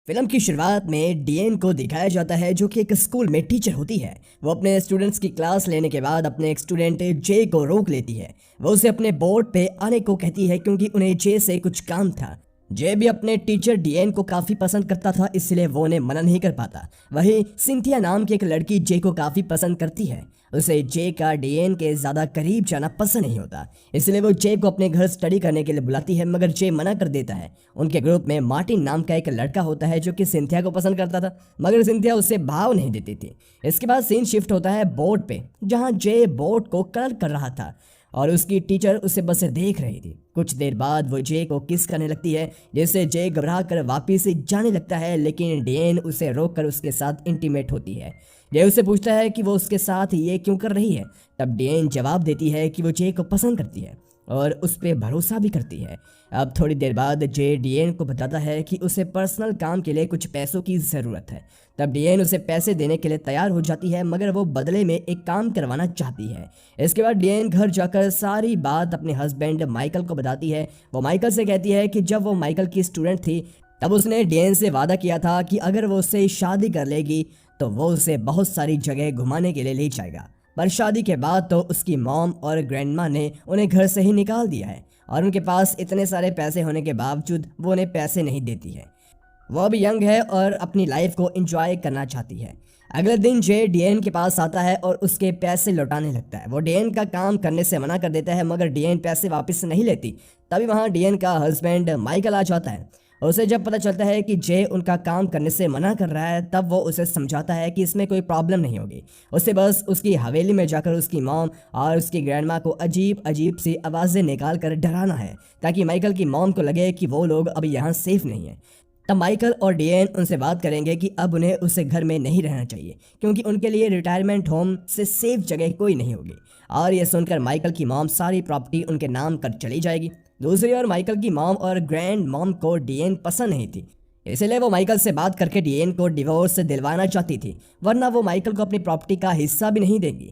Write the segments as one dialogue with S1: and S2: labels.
S1: Film की शुरुआत में डीएन को दिखाया जाता है जो कि एक स्कूल में टीचर होती है। वो अपने स्टूडेंट्स की क्लास लेने के बाद अपने एक स्टूडेंट जे को रोक लेती है। वो उसे अपने बोर्ड पे आने को कहती है क्योंकि उन्हें जे से कुछ काम था। जे भी अपने टीचर डीएन को काफी पसंद करता था, इसलिए वो उन्हें मना नहीं कर पाता। वहीं सिंथिया नाम की एक लड़की जे को काफी पसंद करती है। उसे जे का डीएन के ज्यादा करीब जाना पसंद नहीं होता, इसलिए वो जे को अपने घर स्टडी करने के लिए बुलाती है, मगर जे मना कर देता है। उनके ग्रुप में मार्टिन नाम का एक लड़का होता है जो कि सिंथिया को पसंद करता था, मगर सिंथिया उससे भाव नहीं देती थी। इसके बाद सीन शिफ्ट होता है बोर्ड पे, जहां जे बोर्ड को कलर कर रहा था और उसकी टीचर उसे बस देख रही थी। कुछ देर बाद वो जे को किस करने लगती है, जिससे जे घबरा कर वापिस जाने लगता है, लेकिन डीएन उसे रोक कर उसके साथ इंटीमेट होती है। जे उससे पूछता है कि वो उसके साथ ये क्यों कर रही है। तब डीएन जवाब देती है कि वो जे को पसंद करती है और उस पर भरोसा भी करती है। अब थोड़ी देर बाद जे डीएन को बताता है कि उसे पर्सनल काम के लिए कुछ पैसों की ज़रूरत है। तब डीएन उसे पैसे देने के लिए तैयार हो जाती है, मगर वो बदले में एक काम करवाना चाहती है। इसके बाद डीएन घर जाकर सारी बात अपने हस्बैंड माइकल को बताती है। वो माइकल से कहती है कि जब वो माइकल की स्टूडेंट थी तब उसने डीएन से वादा किया था कि अगर वो उससे शादी कर लेगी तो वो उसे बहुत सारी जगह घुमाने के लिए ले जाएगा। पर शादी के बाद तो उसकी मॉम और ग्रैंडमा ने उन्हें घर से ही निकाल दिया है और उनके पास इतने सारे पैसे होने के बावजूद वो उन्हें पैसे नहीं देती है। वो अभी यंग है और अपनी लाइफ को एंजॉय करना चाहती है। अगले दिन जे डीएन के पास आता है और उसके पैसे लौटाने लगता है। वो डीएन का काम करने से मना कर देता है, मगर डीएन पैसे वापस नहीं लेती। तभी वहाँ डीएन का हस्बैंड माइकल आ जाता है। उसे जब पता चलता है कि जे उनका काम करने से मना कर रहा है, तब वो उसे समझाता है कि इसमें कोई प्रॉब्लम नहीं होगी। उसे बस उसकी हवेली में जाकर उसकी मॉम और उसकी ग्रैंडमा को अजीब अजीब सी आवाज़ें निकाल कर डराना है, ताकि माइकल की मॉम को लगे कि वो लोग अभी यहाँ सेफ नहीं है। तब माइकल और डीएन उनसे बात करेंगे कि अब उन्हें उसे घर में नहीं रहना चाहिए, क्योंकि उनके लिए रिटायरमेंट होम से सेफ जगह कोई नहीं होगी। और यह सुनकर माइकल की मॉम सारी प्रॉपर्टी उनके नाम कर चली जाएगी। दूसरी ओर माइकल की मॉम और ग्रैंड मॉम को डीएन पसंद नहीं थी, इसलिए वो माइकल से बात करके डीएन को डिवोर्स दिलवाना चाहती थी, वरना वो माइकल को अपनी प्रॉपर्टी का हिस्सा भी नहीं देंगी।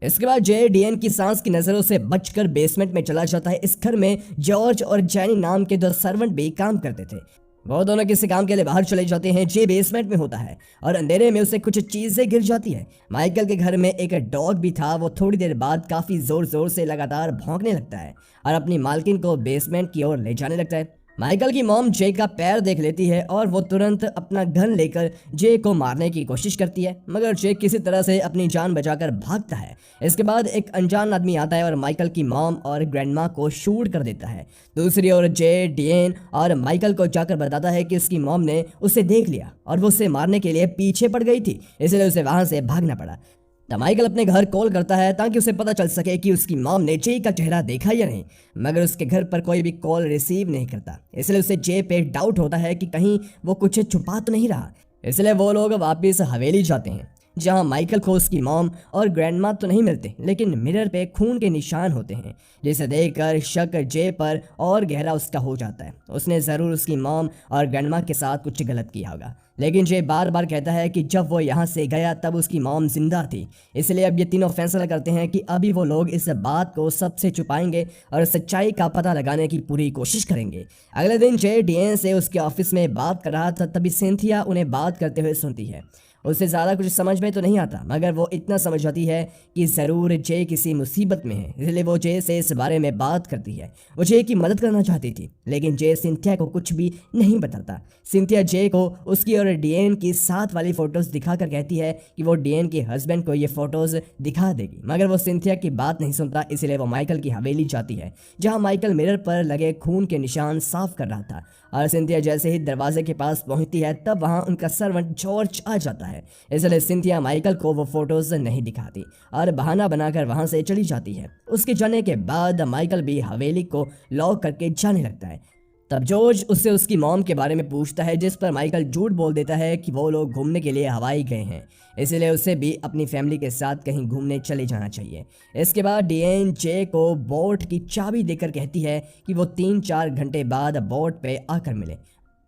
S1: इसके बाद जे डीएन की सांस की नजरों से बचकर बेसमेंट में चला जाता है। इस घर में जॉर्ज और जैनी नाम के दो सर्वेंट भी काम करते थे। वो दोनों किसी काम के लिए बाहर चले जाते हैं। जे बेसमेंट में होता है और अंधेरे में उसे कुछ चीजें गिर जाती है। माइकल के घर में एक डॉग भी था। वो थोड़ी देर बाद काफी जोर जोर से लगातार भौंकने लगता है और अपनी मालकिन को बेसमेंट की ओर ले जाने लगता है। माइकल की मॉम जे का पैर देख लेती है और वो तुरंत अपना गन लेकर जे को मारने की कोशिश करती है, मगर जे किसी तरह से अपनी जान बचाकर भागता है। इसके बाद एक अनजान आदमी आता है और माइकल की मॉम और ग्रैंडमा को शूट कर देता है। दूसरी ओर जे डीएन और माइकल को जाकर बताता है कि उसकी मॉम ने उसे देख लिया और वो उसे मारने के लिए पीछे पड़ गई थी, इसलिए उसे वहां से भागना पड़ा। तब माइकल अपने घर कॉल करता है ताकि उसे पता चल सके कि उसकी मॉम ने जे का चेहरा देखा या नहीं, मगर उसके घर पर कोई भी कॉल रिसीव नहीं करता। इसलिए उसे जे पे डाउट होता है कि कहीं वो कुछ छुपा तो नहीं रहा। इसलिए वो लोग वापस हवेली जाते हैं, जहां माइकल को उसकी मॉम और ग्रैंडमा तो नहीं मिलते, लेकिन मिरर पे खून के निशान होते हैं, जिसे देखकर शक जे पर और गहरा उसका हो जाता है। उसने ज़रूर उसकी मॉम और ग्रैंडमा के साथ कुछ गलत किया होगा, लेकिन जे बार बार कहता है कि जब वो यहाँ से गया तब उसकी मॉम जिंदा थी। इसलिए अब ये तीनों फैसला करते हैं कि अभी वो लोग इस बात को सबसे छुपाएंगे और सच्चाई का पता लगाने की पूरी कोशिश करेंगे। अगले दिन जे डीएन से उसके ऑफिस में बात कर रहा था, तभी सिंथिया उन्हें बात करते हुए सुनती है। उसे ज़्यादा कुछ समझ में तो नहीं आता, मगर वो इतना समझ जाती है कि ज़रूर जे किसी मुसीबत में है, इसलिए वो जे से इस बारे में बात करती है। वो जे की मदद करना चाहती थी, लेकिन जे सिंथिया को कुछ भी नहीं बताता। सिंथिया जे को उसकी और डीएन की साथ वाली फ़ोटोज़ दिखाकर कहती है कि वो डीएन के हस्बैंड को ये फ़ोटोज़ दिखा देगी, मगर वो सिंथिया की बात नहीं सुनता। इसलिए वो माइकल की हवेली जाती है, जहाँ माइकल मिरर पर लगे खून के निशान साफ कर रहा था। और सिंथिया जैसे ही दरवाजे के पास पहुंचती है, तब वहां उनका सर्वेंट जॉर्ज आ जाता है। इसलिए सिंथिया माइकल को वो फोटोज नहीं दिखाती और बहाना बनाकर वहां से चली जाती है। उसके जाने के बाद माइकल भी हवेली को लॉक करके जाने लगता है। तब जॉर्ज उससे उसकी मॉम के बारे में पूछता है, जिस पर माइकल झूठ बोल देता है कि वो लोग घूमने के लिए हवाई गए हैं, इसलिए उसे भी अपनी फैमिली के साथ कहीं घूमने चले जाना चाहिए। इसके बाद डीएन जे को बोट की चाबी देकर कहती है कि वो 3-4 घंटे बाद बोट पे आकर मिले,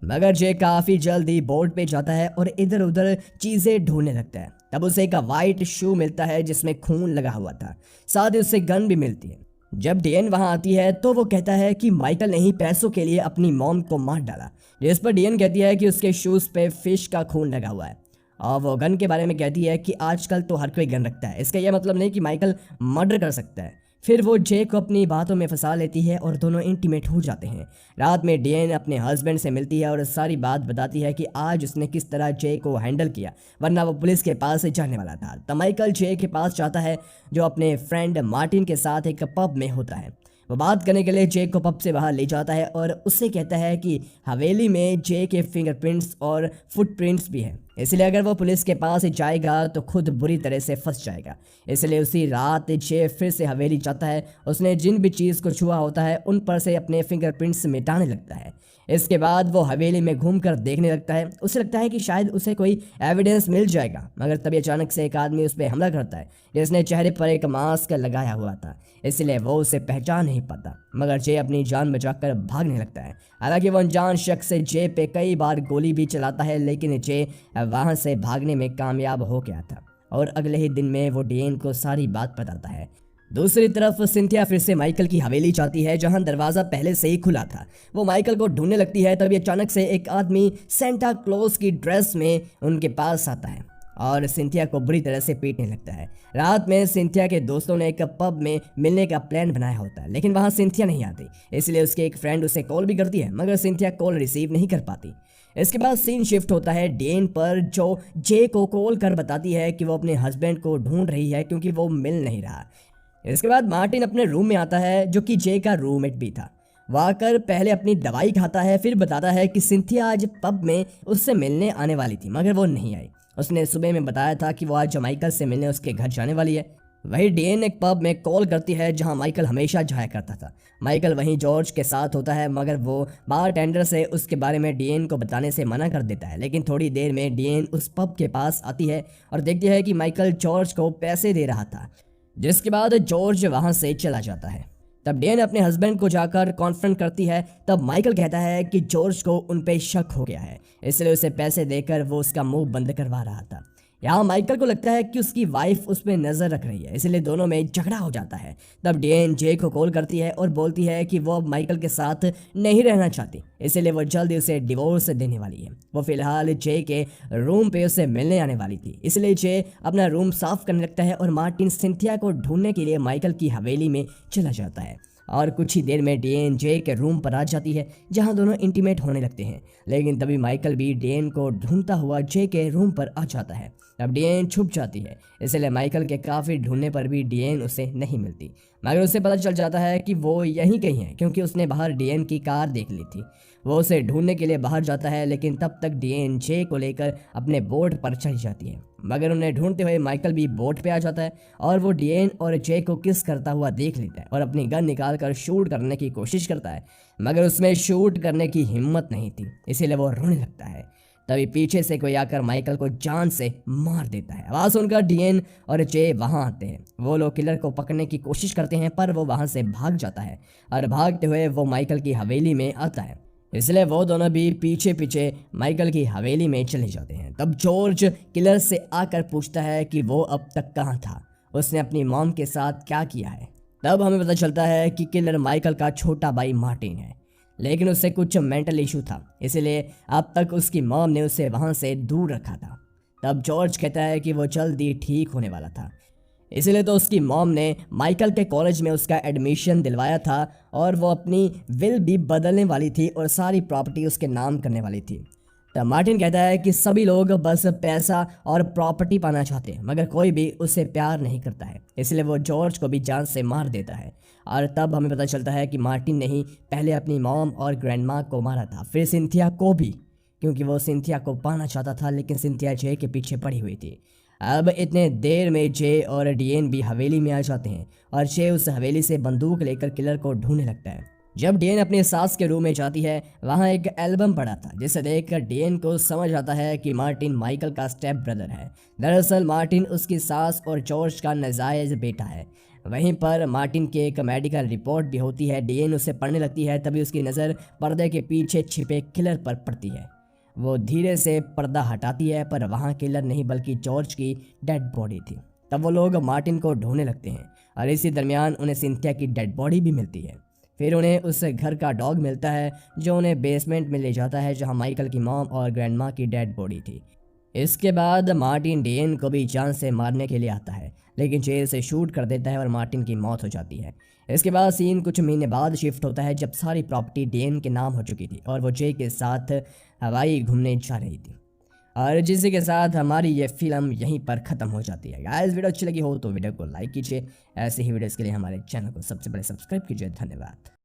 S1: मगर जे काफ़ी जल्द ही बोट पे जाता है और इधर उधर चीज़ें ढूंढने लगता है। तब उसे एक वाइट शू मिलता है जिसमें खून लगा हुआ था, साथ ही उससे गन भी मिलती है। जब डीएन वहां आती है तो वो कहता है कि माइकल ने ही पैसों के लिए अपनी मॉम को मार डाला, जिस पर डीएन कहती है कि उसके शूज़ पे फिश का खून लगा हुआ है। और वो गन के बारे में कहती है कि आजकल तो हर कोई गन रखता है, इसका यह मतलब नहीं कि माइकल मर्डर कर सकता है। फिर वो जे को अपनी बातों में फंसा लेती है और दोनों इंटीमेट हो जाते हैं। रात में डीएन अपने हस्बैंड से मिलती है और सारी बात बताती है कि आज उसने किस तरह जे को हैंडल किया, वरना वो पुलिस के पास जाने वाला था। तब माइकल जे के पास जाता है जो अपने फ्रेंड मार्टिन के साथ एक पब में होता है। वो बात करने के लिए जे को पब से बाहर ले जाता है और उससे कहता है कि हवेली में जे के फिंगरप्रिंट्स और फुटप्रिंट्स भी हैं, इसलिए अगर वो पुलिस के पास जाएगा तो खुद बुरी तरह से फंस जाएगा। इसलिए उसी रात जे फिर से हवेली जाता है। उसने जिन भी चीज़ को छुआ होता है उन पर से अपने फिंगरप्रिंट्स मिटाने लगता है। इसके बाद वो हवेली में घूमकर देखने लगता है। उसे लगता है कि शायद उसे कोई एविडेंस मिल जाएगा, मगर तभी अचानक से एक आदमी उस पर हमला करता है जिसने चेहरे पर एक मास्क लगाया हुआ था, इसलिए वो उसे पहचान नहीं पाता। मगर जे अपनी जान बचाकर भागने लगता है। हालांकि वो अनजान शख्स जे पे कई बार गोली भी चलाता है, लेकिन जे वहां से भागने में कामयाब हो गया था और अगले ही दिन में वो डीएन को सारी बात बताता है। दूसरी तरफ सिंथिया फिर से माइकल की हवेली जाती है जहां दरवाजा पहले से ही खुला था। वो माइकल को ढूंढने लगती है, तभी अचानक से एक आदमी सेंटा क्लॉज की ड्रेस में उनके पास आता है और सिंथिया को बुरी तरह से पीटने लगता है। रात में सिंथिया के दोस्तों ने एक पब में मिलने का प्लान बनाया होता है, लेकिन वहां सिंथिया नहीं आती, इसलिए उसके एक फ्रेंड उसे कॉल भी करती है, मगर सिंथिया कॉल रिसीव नहीं कर पाती। इसके बाद सीन शिफ्ट होता है डीएन पर, जो जे को कॉल कर बताती है कि वो अपने हस्बैंड को ढूंढ रही है क्योंकि वो मिल नहीं रहा। इसके बाद मार्टिन अपने रूम में आता है जो कि जे का रूममेट भी था। वह आकर पहले अपनी दवाई खाता है, फिर बताता है कि सिंथिया आज पब में उससे मिलने आने वाली थी, मगर वो नहीं आई। उसने सुबह में बताया था कि वो आज माइकल से मिलने उसके घर जाने वाली है। वही डीएन एक पब में कॉल करती है जहां माइकल हमेशा जाया करता था। माइकल वहीं जॉर्ज के साथ होता है, मगर वो बारटेंडर से उसके बारे में डीएन को बताने से मना कर देता है। लेकिन थोड़ी देर में डीएन उस पब के पास आती है और देखती है कि माइकल जॉर्ज को पैसे दे रहा था, जिसके बाद जॉर्ज वहां से चला जाता है। तब डीएन अपने हस्बैंड को जाकर कॉन्फ्रंट करती है। तब माइकल कहता है कि जॉर्ज को उन पे शक हो गया है, इसलिए उसे पैसे देकर वो उसका मुंह बंद करवा रहा था। यहाँ माइकल को लगता है कि उसकी वाइफ उस पर नजर रख रही है, इसलिए दोनों में झगड़ा हो जाता है। तब डीएन जे को कॉल करती है और बोलती है कि वो अब माइकल के साथ नहीं रहना चाहती, इसलिए वो जल्दी उसे डिवोर्स देने वाली है। वो फिलहाल जे के रूम पे उसे मिलने आने वाली थी, इसलिए जे अपना रूम साफ करने लगता है और मार्टिन सिंथिया को ढूंढने के लिए माइकल की हवेली में चला जाता है। और कुछ ही देर में डीएन जे के रूम पर आ जाती है जहां दोनों इंटीमेट होने लगते हैं। लेकिन तभी माइकल भी डीएन को ढूंढता हुआ जे के रूम पर आ जाता है। अब डीएन छुप जाती है, इसलिए माइकल के काफ़ी ढूंढने पर भी डीएन उसे नहीं मिलती, मगर उसे पता चल जाता है कि वो यहीं कहीं है क्योंकि उसने बाहर डीएन की कार देख ली थी। वो उसे ढूंढने के लिए बाहर जाता है, लेकिन तब तक डीएन जे को लेकर अपने बोट पर चढ़ जाती है। मगर उन्हें ढूंढते हुए माइकल भी बोट पे आ जाता है और वो डीएन और जे को किस करता हुआ देख लेता है और अपनी गन निकाल कर शूट करने की कोशिश करता है, मगर उसमें शूट करने की हिम्मत नहीं थी, इसीलिए वो रोने लगता है। तभी पीछे से कोई आकर माइकल को जान से मार देता है। आवाज़ सुनकर डीएन और जे वहां आते हैं। वो लोग किलर को पकड़ने की कोशिश करते हैं, पर वो वहां से भाग जाता है और भागते हुए वो माइकल की हवेली में आता है, इसलिए वो दोनों भी पीछे पीछे माइकल की हवेली में चले जाते हैं। तब जॉर्ज किलर से आकर पूछता है कि वो अब तक कहाँ था, उसने अपनी मॉम के साथ क्या किया है। तब हमें पता चलता है कि किलर माइकल का छोटा भाई मार्टिन है, लेकिन उससे कुछ मेंटल इशू था, इसलिए अब तक उसकी मॉम ने उसे वहां से दूर रखा था। तब जॉर्ज कहता है कि वो जल्दी ठीक होने वाला था, इसलिए तो उसकी मॉम ने माइकल के कॉलेज में उसका एडमिशन दिलवाया था और वो अपनी विल भी बदलने वाली थी और सारी प्रॉपर्टी उसके नाम करने वाली थी। तब मार्टिन कहता है कि सभी लोग बस पैसा और प्रॉपर्टी पाना चाहते हैं, मगर कोई भी उससे प्यार नहीं करता है, इसलिए वो जॉर्ज को भी जान से मार देता है। और तब हमें पता चलता है कि मार्टिन ने ही पहले अपनी मॉम और ग्रैंडमा को मारा था, फिर सिंथिया को भी, क्योंकि वो सिंथिया को पाना चाहता था, लेकिन सिंथिया जे के पीछे पड़ी हुई थी। अब इतने देर में जे और डीएन भी हवेली में आ जाते हैं और जे उस हवेली से बंदूक लेकर किलर को ढूंढने लगता है। जब डीएन अपने सास के रूम में जाती है, वहां एक एल्बम पड़ा था, जिसे देखकर डीएन को समझ आता है कि मार्टिन माइकल का स्टेप ब्रदर है। दरअसल मार्टिन उसकी सास और जॉर्ज का नाजायज बेटा है। वहीं पर मार्टिन की एक मेडिकल रिपोर्ट भी होती है। डीएन उसे पढ़ने लगती है, तभी उसकी नज़र पर्दे के पीछे छिपे किलर पर पड़ती है। वो धीरे से पर्दा हटाती है, पर वहाँ किलर नहीं बल्कि जॉर्ज की डेड बॉडी थी। तब वो लोग मार्टिन को ढूंढने लगते हैं और इसी दरमियान उन्हें सिंथिया की डेड बॉडी भी मिलती है। फिर उन्हें उस घर का डॉग मिलता है जो उन्हें बेसमेंट में ले जाता है जहां माइकल की मॉम और ग्रैंडमा की डेड बॉडी थी। इसके बाद मार्टिन डियन को भी जान से मारने के लिए आता है, लेकिन जे से शूट कर देता है और मार्टिन की मौत हो जाती है। इसके बाद सीन कुछ महीने बाद शिफ्ट होता है जब सारी प्रॉपर्टी डियन के नाम हो चुकी थी और वो जे के साथ हवाई घूमने जा रही थी। और जिसी के साथ हमारी ये फिल्म यहीं पर ख़त्म हो जाती है। गाइस, वीडियो अच्छी लगी हो तो वीडियो को लाइक कीजिए। ऐसे ही वीडियोस के लिए हमारे चैनल को सबसे पहले सब्सक्राइब कीजिए। धन्यवाद।